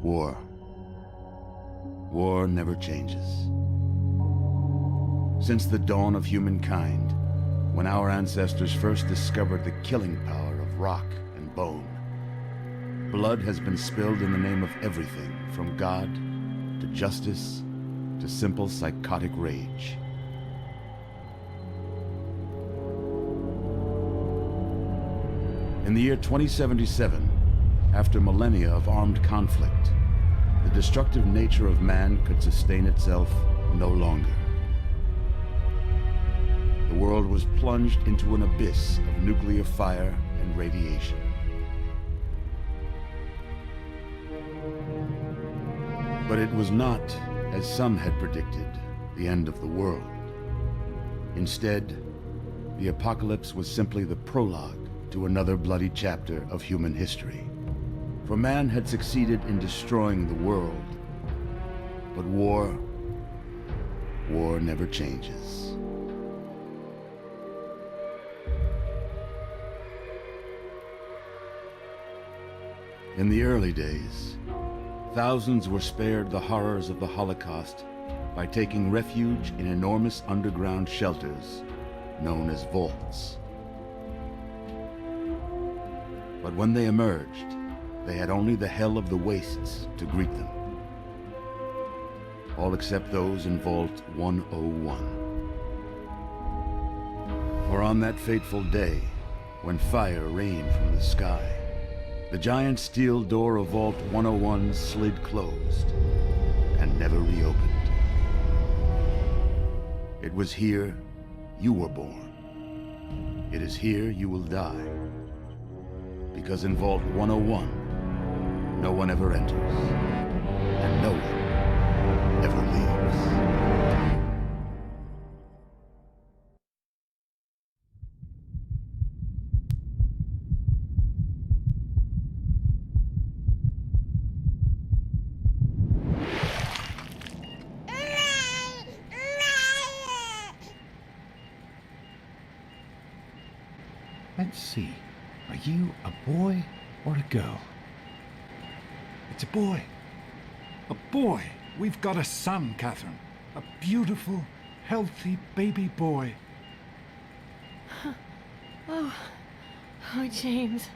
War. War never changes. Since the dawn of humankind, when our ancestors first discovered the killing power of rock and bone, blood has been spilled in the name of everything from God to justice to simple psychotic rage. In the year 2077, after millennia of armed conflict, the destructive nature of man could sustain itself no longer. The world was plunged into an abyss of nuclear fire and radiation. But it was not, as some had predicted, the end of the world. Instead, the apocalypse was simply the prologue to another bloody chapter of human history. For man had succeeded in destroying the world, but war never changes. In the early days, thousands were spared the horrors of the Holocaust by taking refuge in enormous underground shelters known as vaults. But when they emerged, they had only the hell of the wastes to greet them. All except those in Vault 101. For on that fateful day, when fire rained from the sky, the giant steel door of Vault 101 slid closed and never reopened. It was here you were born. It is here you will die. Because in Vault 101, no one ever enters, and no one ever leaves. Let's see. Are you a boy or a girl? It's a boy. A boy. We've got a son, Catherine. A beautiful, healthy baby boy. Oh, James.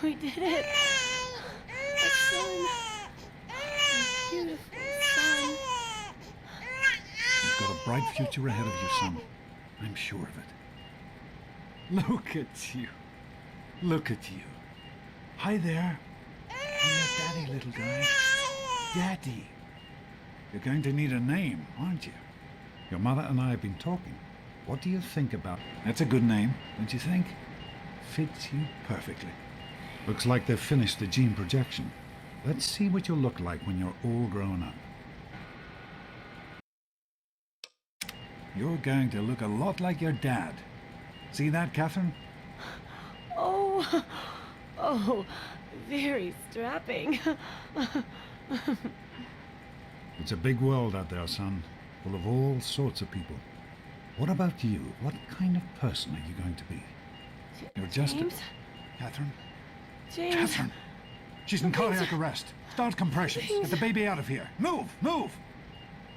We did it. A son. A beautiful son. You've got a bright future ahead of you, son. I'm sure of it. Look at you. Look at you. Hi there. I'm your daddy, little guy. Daddy. You're going to need a name, aren't you? Your mother and I have been talking. What do you think about it? That's a good name, don't you think? Fits you perfectly. Looks like they've finished the gene projection. Let's see what you'll look like when you're all grown up. You're going to look a lot like your dad. See that, Catherine? Oh, very strapping. It's a big world out there, son, full of all sorts of people. What about you? What kind of person are you going to be? You're just James? Catherine? James? Catherine! She's in cardiac arrest. Start compressions. James. Get the baby out of here. Move! Move!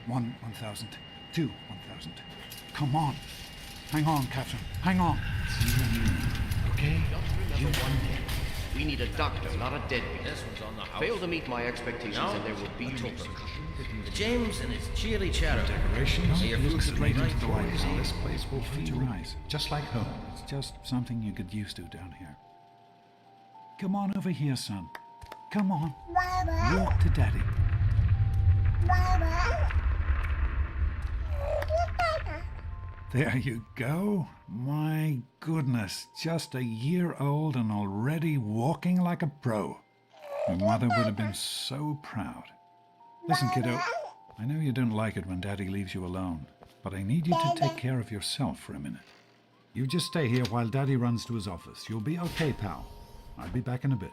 1,000. 2, 1,000. Come on. Hang on, Catherine. Hang on. Okay? Just remember one thing. We need a doctor, not a deadbeat. This one's on the house. Fail to meet my expectations No, and there will be no James and his cheery chatter. Decorations. May your Look food straight be into the right light. for you. This place will feed your eyes. Just like home. It's just something you get used to down here. Come on over here, son. Come on. Walk to Daddy. There you go. My goodness, just a year old and already walking like a pro. Your mother would have been so proud. Listen, kiddo, I know you don't like it when Daddy leaves you alone, but I need you to take care of yourself for a minute. You just stay here while Daddy runs to his office. You'll be okay, pal. I'll be back in a bit.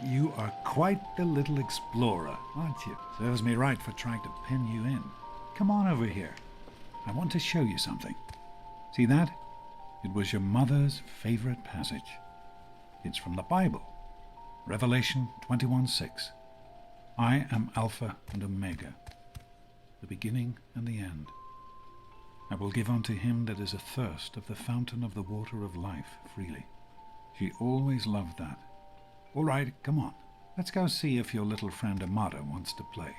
You are quite the little explorer, aren't you? Serves me right for trying to pin you in. Come on over here. I want to show you something. See that? It was your mother's favorite passage. It's from the Bible. Revelation 21:6. I am Alpha and Omega, the beginning and the end. I will give unto him that is athirst of the fountain of the water of life freely. She always loved that. All right, come on. Let's go see if your little friend Amata wants to play.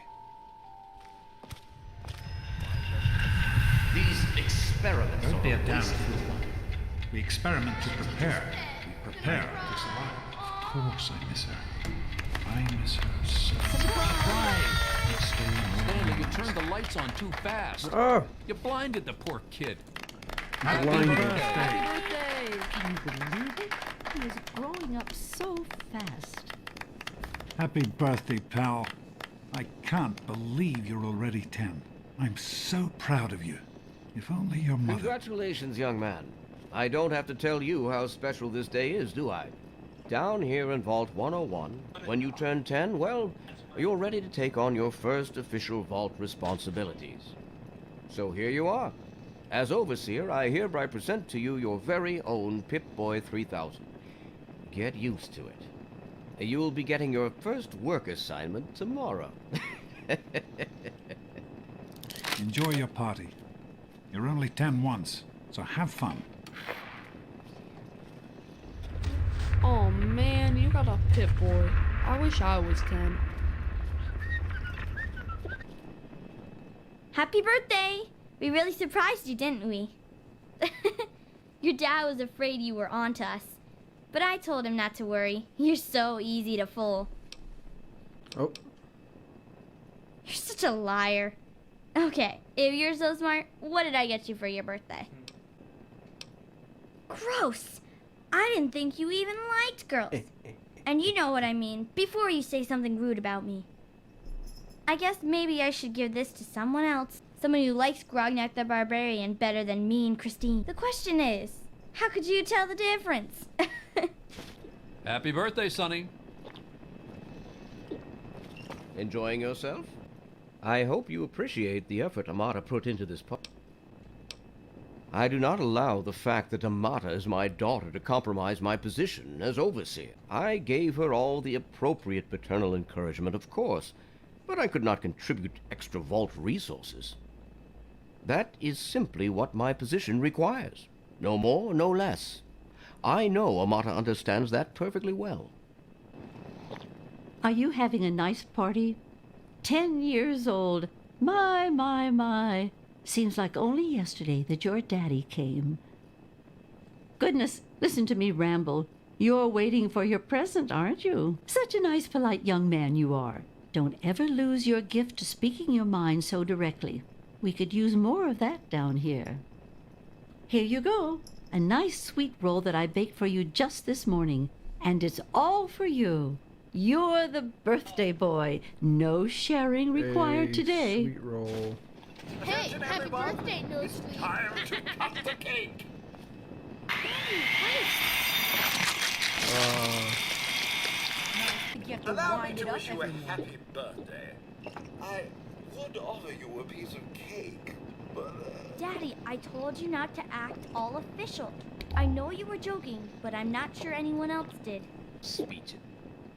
These experiments Don't be a are damn wasted. fool. We experiment to prepare. We prepare to survive. Of course I miss her. I miss her so. Stanley, you turned the lights on too fast. Oh, You blinded the poor kid. blinded. Happy birthday! Can you believe it? He is growing up so fast. Happy birthday, pal. I can't believe you're already 10. I'm so proud of you. If only your mother... Congratulations, young man. I don't have to tell you how special this day is, do I? Down here in Vault 101, when you turn 10, well, you're ready to take on your first official Vault responsibilities. So here you are. As Overseer, I hereby present to you your very own Pip-Boy 3000. Get used to it. You'll be getting your first work assignment tomorrow. Enjoy your party. You're only 10 once, so have fun. Oh man, you got a Pip-Boy. I wish I was 10. Happy birthday! We really surprised you, didn't we? Your dad was afraid you were onto us, but I told him not to worry. You're so easy to fool. Oh, You're such a liar. Okay, if you're so smart, what did I get you for your birthday? Gross! I didn't think you even liked girls. And you know what I mean, before you say something rude about me. I guess maybe I should give this to someone else. Someone who likes Grognak the Barbarian better than me and Christine. The question is, how could you tell the difference? Happy birthday, Sonny. Enjoying yourself? I hope you appreciate the effort Amata put into this part. I do not allow the fact that Amata is my daughter to compromise my position as Overseer. I gave her all the appropriate paternal encouragement, of course, but I could not contribute extra Vault resources. That is simply what my position requires. No more, no less. I know Amata understands that perfectly well. Are you having a nice party? 10 years old. My. Seems like only yesterday that your daddy came. Goodness, listen to me ramble. You're waiting for your present, aren't you? Such a nice, polite young man you are. Don't ever lose your gift to speaking your mind so directly. We could use more of that down here. Here you go. A nice sweet roll that I baked for you just this morning. And it's all for you. You're the birthday boy. No sharing required a today. Sweet roll. Hey, happy birthday, no sweet. Time to cut the cake. Allow me to wish you a happy birthday. I would offer you a piece of cake, but... Daddy, I told you not to act all official. I know you were joking, but I'm not sure anyone else did. Speech.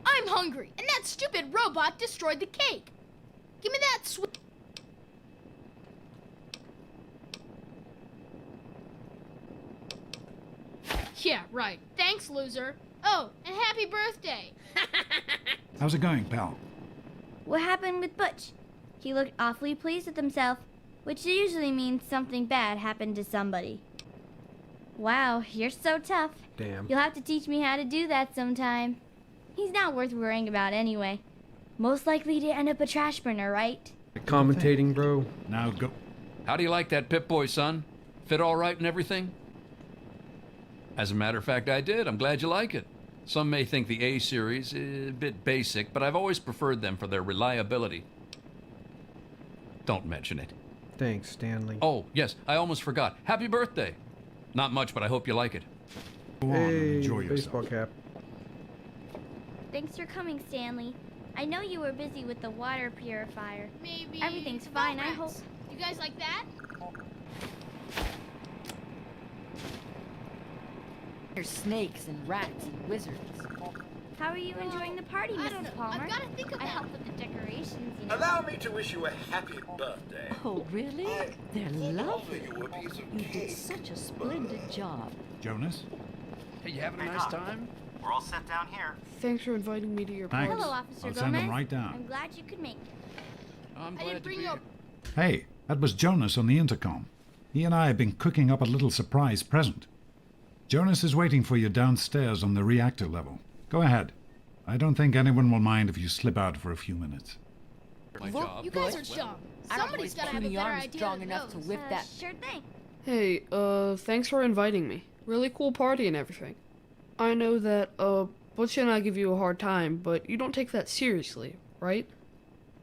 I'm hungry, and that stupid robot destroyed the cake. Give me that sweet. Yeah, right. Thanks, loser. Oh, and happy birthday. How's it going, pal? What happened with Butch? He looked awfully pleased with himself, which usually means something bad happened to somebody. Wow, you're so tough. Damn. You'll have to teach me how to do that sometime. He's not worth worrying about anyway. Most likely to end up a trash burner, right? Commentating, bro. Now go. How do you like that Pip-Boy, son? Fit all right and everything? As a matter of fact, I did. I'm glad you like it. Some may think the A series is a bit basic, but I've always preferred them for their reliability. Don't mention it. Thanks, Stanley. Oh, yes, I almost forgot. Happy birthday. Not much, but I hope you like it. Go on and Hey, enjoy baseball yourself. cap. Thanks for coming, Stanley. I know you were busy with the water purifier. Maybe Everything's fine, I rats. You guys like that? There's snakes and rats and wizards. How are you enjoying the party, Mrs. Palmer? I've gotta think about I helped with the decorations, you know. Allow me to wish you a happy birthday. Oh, really? They're Would offer lovely. you a piece of You did cake. such a splendid job. Jonas? Hey, you having a nice time? We're all set down here. Thanks for inviting me to your Thanks. party. Hello, Officer I'll Gomez. send them right down. I'm glad you could make it. I'm I glad didn't to bring be you here. a Hey, that was Jonas on the intercom. He and I have been cooking up a little surprise present. Jonas is waiting for you downstairs on the reactor level. Go ahead. I don't think anyone will mind if you slip out for a few minutes. My Look, job. You guys are dumb. I don't Somebody's think gotta have a puny better arms idea strong than enough to those. lift that. Sure thing. Hey, thanks for inviting me. Really cool party and everything. I know that, Butch and I give you a hard time, but you don't take that seriously, right?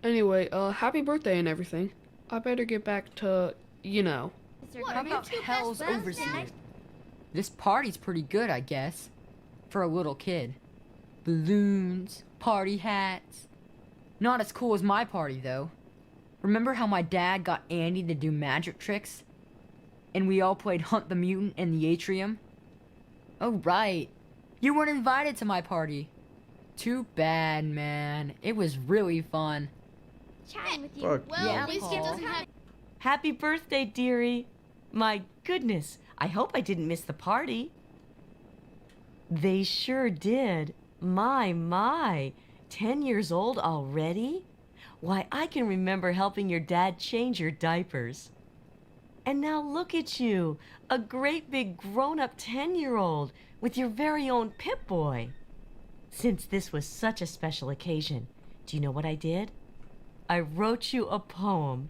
Anyway, happy birthday and everything. I better get back to, you know. Mr. What, How Gomez, about two best Hell's friends? Overseer? This party's pretty good, I guess. For a little kid. Balloons, party hats. Not as cool as my party, though. Remember how my dad got Andy to do magic tricks? And we all played Hunt the Mutant in the atrium? Oh, right. You weren't invited to my party. Too bad, man. It was really fun. chatting with you. Fuck Well, Yeah, at least it Paul. doesn't have. Happy birthday, dearie. My goodness, I hope I didn't miss the party. They sure did. My. 10 years old already? Why, I can remember helping your dad change your diapers. And now look at you, a great big grown-up 10-year-old with your very own Pip-Boy. Since this was such a special occasion, do you know what I did? I wrote you a poem,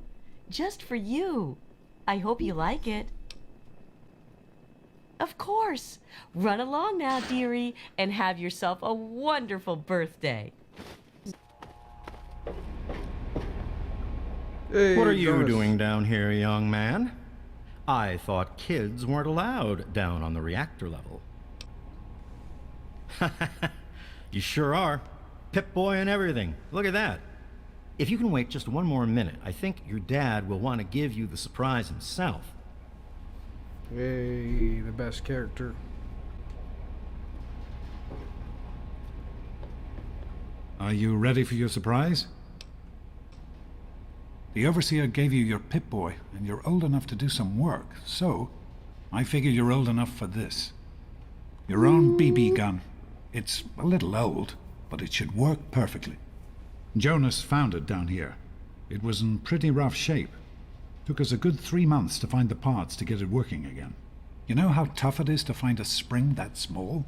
just for you. I hope you like it. Of course. Run along now, dearie, and have yourself a wonderful birthday. Hey, What are you Jonas. doing down here, young man? I thought kids weren't allowed down on the reactor level. You sure are. Pip-Boy and everything. Look at that. If you can wait just one more minute, I think your dad will want to give you the surprise himself. Hey, the best character. Are you ready for your surprise? The Overseer gave you your Pip-Boy, and you're old enough to do some work, so I figure you're old enough for this. Your own BB gun. It's a little old, but it should work perfectly. Jonas found it down here. It was in pretty rough shape. Took us a good 3 months to find the parts to get it working again. You know how tough it is to find a spring that small?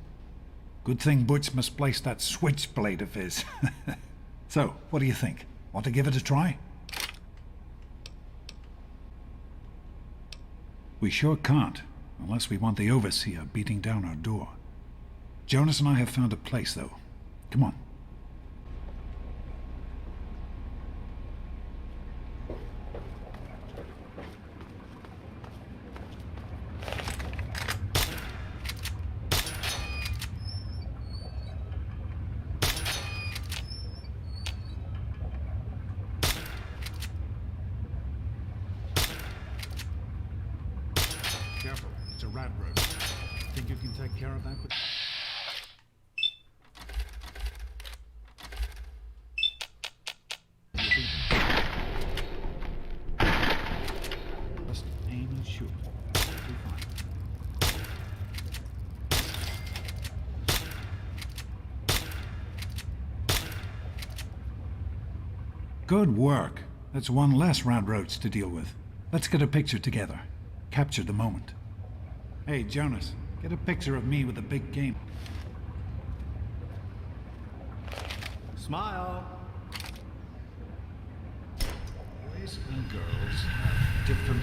Good thing Butch misplaced that switchblade of his. So, what do you think? Want to give it a try? We sure can't, unless we want the Overseer beating down our door. Jonas and I have found a place, though. Come on. Careful, it's a rat road. Think you can take care of that? Just aim and shoot. It'll be fine. Good work. That's one less rat roach to deal with. Let's get a picture together. Capture the moment. Hey, Jonas, get a picture of me with the big game. Smile. Boys and girls have different